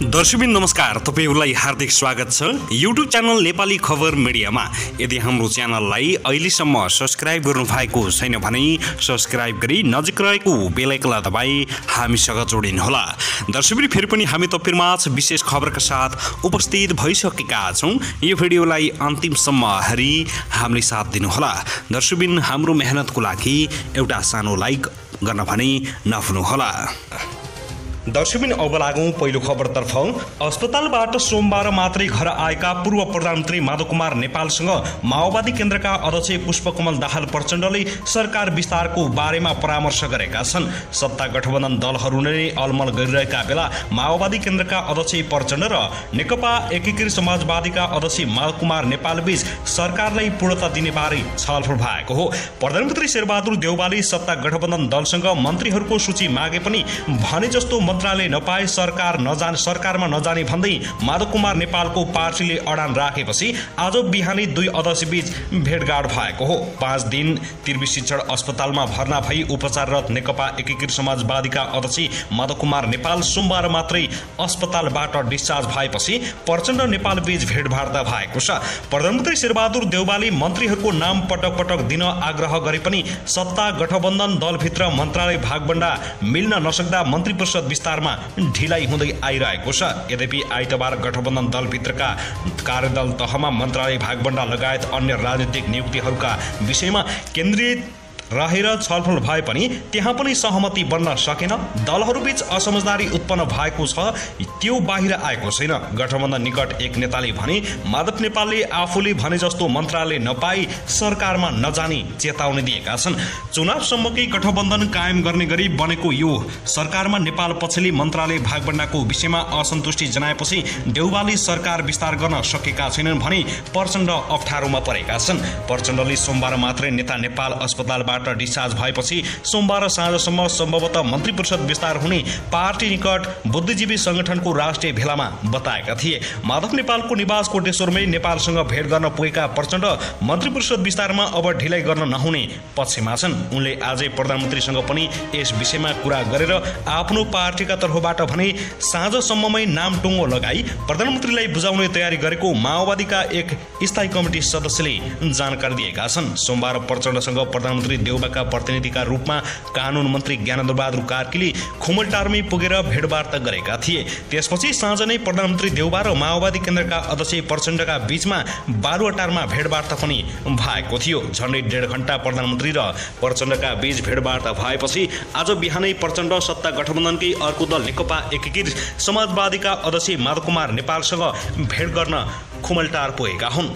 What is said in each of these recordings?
दर्शकबिन नमस्कार, तपाईहरुलाई हार्दिक स्वागत छ युट्युब च्यानल नेपाली खबर मिडियामा। यदि हाम्रो च्यानललाई अहिलेसम्म सब्स्क्राइब गर्नु भएको छैन भने सब्स्क्राइब गरी नजिक रहेको बेल आइकनलाई दबाई हामीसँग जोडिनुहोला। दर्शकबिन फेरि पनि हामी तपाईहरुमाझ विशेष खबरका साथ उपस्थित भइसकेका छौं। यो भिडियोलाई अन्तिमसम्म हेरी हामीले साथ दिनुहोला। दर्शकबिन हाम्रो मेहनतको लागि एउटा सानो लाइक गर्न भने नभुल्नुहोला। दर्शकबिन अब लागौं पहिलो खबरतर्फ। अस्पतालबाट सोमबार मात्रै घर आएका पूर्व प्रधानमन्त्री माधव कुमार नेपालसँग माओवादी केन्द्रका अध्यक्ष पुष्पकमल दाहाल प्रचण्डले सरकार विस्तारको बारेमा परामर्श गरेका छन्। सत्ता गठबन्धन दलहरू नै अलमल गरिरहेका बेला माओवादी केन्द्रका अध्यक्ष प्रचण्ड र नेकपा एकीकृत समाजवादीका अध्यक्ष माधव कुमार नेपाल बीच सरकारलाई पूर्णता दिने बारे छलफल भएको हो। प्रधानमन्त्री शेरबहादुर देउवाले सत्ता गठबन्धन दलसँग मन्त्रीहरूको सूची मागे पनि भने जस्तो मन्त्रालय नपाए सरकारमा नजाने भन्दै माधव कुमार नेपालको पार्टीले अडान राखेपछि आज बिहानै दुई अध्यक्ष बीच भेटघाट भएको हो। 5 दिन त्रिवी शिक्षण अस्पतालमा भर्ना भई उपचाररत नेकपा एकीकृत समाजवादीका अध्यक्ष माधव कुमार नेपाल सोमबार मात्रै अस्पतालबाट डिस्चार्ज भएपछि प्रचण्ड नेपाल बीच भेटवार्ता भएको छ। प्रधानमन्त्री शेरबहादुर देउवाले मन्त्रीहरूको नाम पटक पटक दिन आग्रह गरे पनि सत्ता गठबन्धन दलभित्र मन्त्रालय भागबण्डा मिल्न नसक्दा मन्त्री परिषद विस्तारमा ढिलाइ हुँदै आइरहेको छ। यद्यपि आइतबार गठबन्धन दलभित्रका कार्यदल तहमा मन्त्रालय भागबण्डा लगायत अन्य राजनीतिक नियुक्तिहरूका विषयमा केन्द्रित रहेर छलफल भए पनि त्यहाँ पनि सहमति बन्न सकेन। दलहरूबीच असमझदारी उत्पन्न भएको छ, त्यो बाहिर आएको छैन। गठबन्धन निकट एक नेताले भने माधव नेपालले आफूले भने जस्तो मन्त्रालय नपाई सरकारमा नजाने चेतावनी दिएका छन्। चुनावसम्मकै गठबन्धन कायम गर्ने गरी बनेको यो सरकारमा नेपाल पक्षले मन्त्रालय भागबण्डाको विषयमा असन्तुष्टि जनाएपछि देउवाले सरकार विस्तार गर्न सकेका छैनन् भने प्रचण्ड अप्ठ्यारोमा परेका छन्। प्रचण्डले सोमबार मात्रै नेता नेपाल अस्पतालबाट डिस्चार्ज भएपछि सोमबार साँझसम्म सम्भवतः मन्त्री परिषद विस्तार हुने पार्टी निकट बुद्धिजीवी संगठनको राष्ट्रिय भेलामा बताएका थिए। माधव नेपालको निवास कोटेश्वरमै नेपालसँग भेट गर्न पुगेका प्रचण्ड मन्त्री परिषद विस्तारमा अब ढिलाइ गर्न नहुने पक्षमा छन्। उनले आजै प्रधानमन्त्रीसँग पनि यस विषयमा कुरा गरेर आफ्नो पार्टीका तर्फबाट भने साँझसम्ममै नाम टुङ्गो लगाई प्रधानमन्त्रीलाई बुझाउने तयारी गरेको माओवादीका एक स्थायी कमिटी सदस्यले जानकारी दिएका छन्। सोमबार प्रचण्डसँग प्रधानमन्त्री देउबाका प्रतिनिधिका रूपमा कानून मन्त्री ज्ञानेन्द्र बहादुर कार्कीले खुमलटारमै पुगेर भेटवार्ता गरेका थिए। त्यसपछि साँझ नै प्रधानमन्त्री देउबा र माओवादी केन्द्रका अध्यक्ष प्रचण्डका बीचमा बालुवाटारमा भेटवार्ता पनि भएको थियो। झन्डै 1.5 घण्टा प्रधानमन्त्री र प्रचण्डका बीच भेटवार्ता भएपछि आज बिहानै प्रचण्ड सत्ता गठबन्धनकै अर्को दल नेकपा एकीकृत समाजवादीका अध्यक्ष माधव कुमार नेपालसँग भेट गर्न खुमलटार पुगेका हुन्।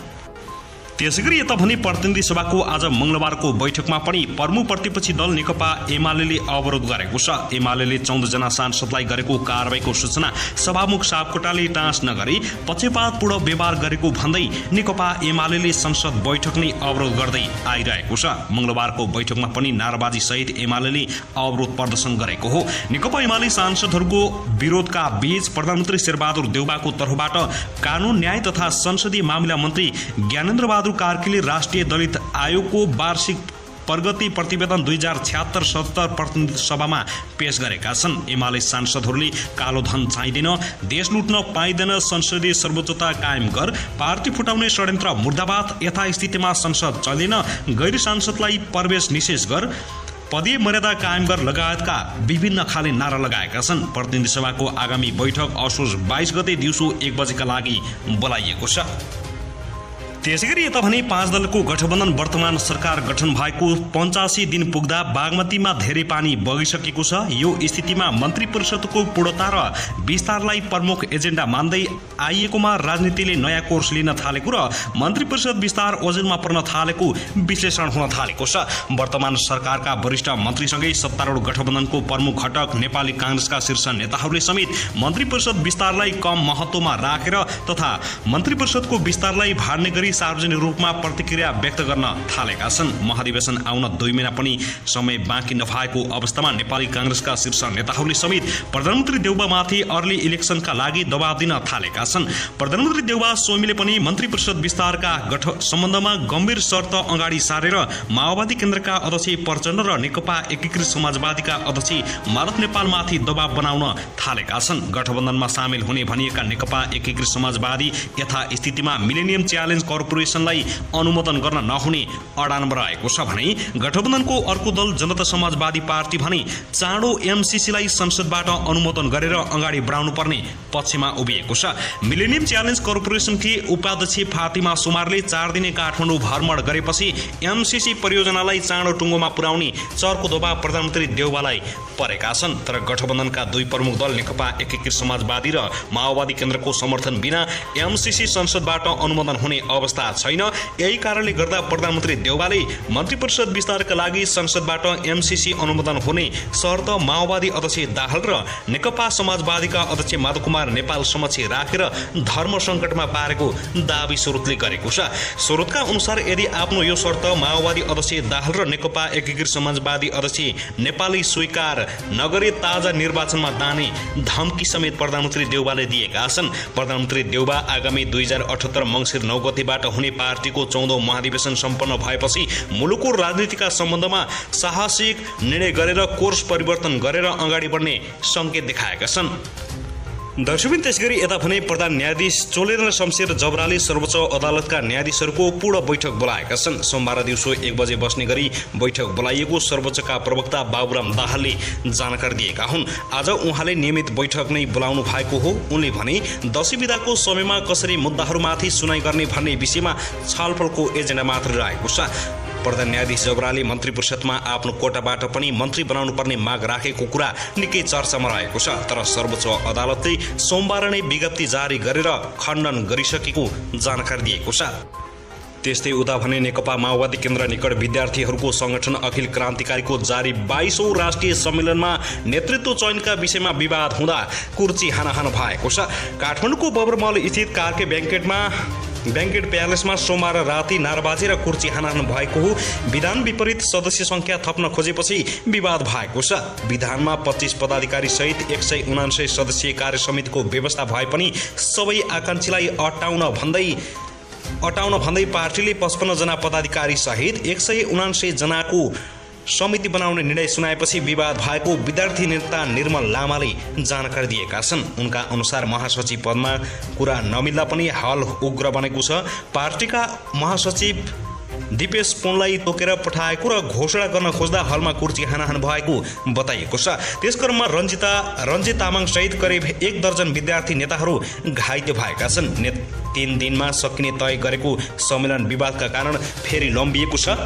त्यसैगरी यता भने प्रतिनिधि सभाको आज मंगलबारको बैठकमा पनि प्रमुख प्रतिपक्षी दल नेकपा एमाले अवरोध गरेको छ। एमाले 14 जना सांसदलाई गरेको कारबाहीको सूचना सभामुख सापकोटाले टाँस नगरी पक्षपातपूर्ण व्यवहार गरेको भन्दै नेकपा एमाले संसद बैठक नै अवरोध गर्दै आइरहेको छ। मंगलबारको बैठकमा पनि नाराबाजी सहित एमाले अवरोध प्रदर्शन गरेको हो। नेकपा एमाले सांसदहरूको विरोधका बीच प्रधानमन्त्री शेरबहादुर देउबाको तर्फबाट कानून न्याय तथा संसदीय मामिला मन्त्री ज्ञानेन्द्र बहादुर कार्कीले राष्ट्रिय दलित आयोगको वार्षिक प्रगति प्रतिवेदन 2076-77 प्रतिनिधि सभामा पेश गरेका छन्। एमाले सांसदहरूले कालो धन चाहिँदैन, देश लुट्न पाइँदैन, संसदीय सर्वोच्चता कायम कर, पार्टी फुटाउने षड्यन्त्र मुर्दाबाद, यथास्थितिमा संसद चल्दैन, गैर सांसदलाई प्रवेश निषेध कर, पदीय मर्यादा कायम कर लगायतका विभिन्न खाले नारा लगाएका छन्। प्रतिनिधि सभाको आगामी बैठक असोज 22 गते दिउँसो 1 बजेका लागि बोलाइएको छ। त्यसैगरी यता भने 5 दलको गठबन्धन वर्तमान सरकार गठन भएको 85 दिन पुग्दा बागमतीमा धेरै पानी बगिसकेको छ। यो स्थितिमा मन्त्री परिषदको पूर्णता र विस्तारलाई प्रमुख एजेन्डा मान्दै आइएकोमा राजनीतिले नयाँ कोर्स लिन थालेको र मन्त्री परिषद विस्तार ओझेलमा पर्न थालेको विश्लेषण हुन थालेको छ। वर्तमान सरकारका वरिष्ठ मन्त्रीसँगै सत्तारूढ गठबन्धनको प्रमुख घटक नेपाली कांग्रेसका शीर्ष नेताहरूले समेत मन्त्री परिषद विस्तारलाई कम महत्त्वमा राखेर तथा मन्त्री परिषदको विस्तारलाई भाड्ने गरी सार्वजनिक रूपमा प्रतिक्रिया व्यक्त गर्न थालेका छन्। महाधिवेशन आउन 2 महिना पनि समय बाँकी नभएको अवस्थामा नेपाली कांग्रेसका शीर्ष नेताहरूले समेत प्रधानमन्त्री देउबामाथि अर्ली इलेक्सनका लागि दबाब दिन थालेका छन्। प्रधानमन्त्री देउबा स्वामीले पनि मन्त्री परिषद विस्तारका सम्बन्धमा गम्भीर शर्त अगाडि सारेर माओवादी केन्द्रका अध्यक्ष प्रचण्ड र नेकपा एकीकृत समाजवादीका अध्यक्ष माधव नेपालमाथि दबाब बनाउन थालेका छन्। गठबन्धनमा सामेल हुने भनिएका नेकपा एकीकृत समाजवादी यथास्थितिमा मिलेनियम च्यालेन्ज कर्पोरेसनलाई अनुमोदन गर्न नहुने अडानमा रहेको छ भने गठबन्धनको अर्को दल जनता समाजवादी पार्टी भने चाँडो एमसीसीलाई संसदबाट अनुमोदन गरेर अगाडि बढाउनु पर्ने पक्षमा उभिएको छ। मिलेनियम च्यालेन्ज कर्पोरेसनकी उपाध्यक्ष फातिमा सुमारले 4 दिने काठमाडौँ भ्रमण गरेपछि एमसीसी परियोजनालाई चाँडो टुङ्गोमा पुर्याउने चर्को दबाब प्रधानमन्त्री देउबालाई परेका छन्। तर गठबन्धनका 2 प्रमुख दल नेकपा एकीकृत समाजवादी र माओवादी केन्द्रको समर्थन बिना एमसीसी संसदबाट अनुमोदन हुने अवस्था छैन। यही कारणले गर्दा प्रधानमन्त्री देउबाले मन्त्री परिषद विस्तारका लागि संसदबाट एमसीसी अनुमोदन हुने शर्त माओवादी अध्यक्ष दाहाल र नेकपा समाजवादीका अध्यक्ष माधव कुमार नेपाल समक्ष राखेर धर्म सङ्कटमा पारेको दाबी स्रोतले गरेको छ। स्रोतका अनुसार यदि आफ्नो यो शर्त माओवादी अध्यक्ष दाहाल र नेकपा एकीकृत समाजवादी अध्यक्ष नेपालले स्वीकार नगरे ताजा निर्वाचनमा जाने धम्की समेत प्रधानमन्त्री देउबाले दिएका छन्। प्रधानमन्त्री देउबा आगामी 2078 मङ्सिर 9 गतेबाट हुने पार्टीको 14औं महाधिवेशन सम्पन्न भएपछि मुलुकको राजनीतिका सम्बन्धमा साहसिक निर्णय गरेर कोर्स परिवर्तन गरेर अगाडि बढ्ने संकेत देखाएका छन्। दर्शकबिन त्यसगरी यता भने प्रधान न्यायाधीश चोलेन्द्र शमशेर जबराले सर्वोच्च अदालतका न्यायाधीशहरूको पूर्ण बैठक बोलाएका छन्। सोमबार दिउँसो 1 बजे बस्ने गरी बैठक बोलाइएको सर्वोच्चका प्रवक्ता बाबुराम दाहालले जानकारी दिएका हुन्। आज उहाँले नियमित बैठक नै बोलाउनु भएको हो। उनले भने दशैं बिदाको समयमा कसरी मुद्दाहरूमाथि सुनाइ गर्ने भन्ने विषयमा छलफलको एजेन्डा मात्र रहेको छ। प्रधान न्यायाधीश जबराले मन्त्री परिषदमा आफ्नो कोटाबाट पनि मन्त्री बनाउनु पर्ने माग राखेको कुरा निकै चर्चामा रहेको छ। तर सर्वोच्च अदालतले सोमबार नै विज्ञप्ति जारी गरेर खण्डन गरिसकेको जानकारी दिएको छ। त्यस्तै उता भने नेकपा माओवादी केन्द्र निकट विद्यार्थीहरूको संगठन अखिल क्रान्तिकारीको जारी 22औं राष्ट्रिय सम्मेलनमा नेतृत्व चयनका विषयमा विवाद हुँदा कुर्ची हानाहान भएको छ। काठमाडौँको बबरमहल स्थित कार्के ब्याङ्केट प्यालेसमा सोमबार राति नाराबाजी र कुर्ची हानाहान भएको हो। विधान विपरीत सदस्य संख्या थप्न खोजेपछि विवाद भएको छ। विधानमा 25 पदाधिकारी सहित 179 सदस्यीय कार्य समितिको व्यवस्था भए पनि सबै आकांक्षीलाई अटाउन भन्दै पार्टीले 55 जना पदाधिकारी सहित 179 जनाको समिति बनाउने निर्णय सुनाएपछि विवाद भएको विद्यार्थी नेता निर्मल लामाले जानकारी दिएका छन्। उनका अनुसार महासचिव पदमा कुरा नमिल्दा पनि हाल उग्र बनेको छ। पार्टीका महासचिव दिपेश पुनलाई तोकेर पठाएको र घोषणा गर्न खोज्दा हलमा कुर्ची हानाहान भएको बताइएको छ। त्यसक्रममा रञ्जित तामाङ सहित करिब 1 दर्जन विद्यार्थी नेताहरू घाइते भएका छन्। 3 दिनमा सकिने तय गरेको सम्मेलन विवादका कारण फेरि लम्बिएको छ।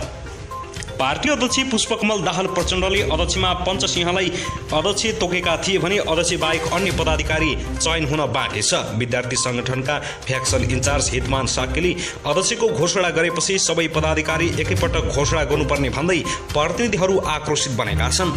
पार्टी अध्यक्ष पुष्पकमल दाहाल प्रचण्डले अध्यक्षमा पञ्चसिंहलाई अध्यक्ष तोकेका थिए भने अध्यक्ष बाहेक अन्य पदाधिकारी चयन हुन बाँकी छ। विद्यार्थी संगठनका फ्याक्सन इन्चार्ज हितमान साक्यले अध्यक्षको घोषणा गरेपछि सबै पदाधिकारी एकैपटक घोषणा गर्नुपर्ने भन्दै प्रतिनिधिहरू आक्रोशित बनेका छन्।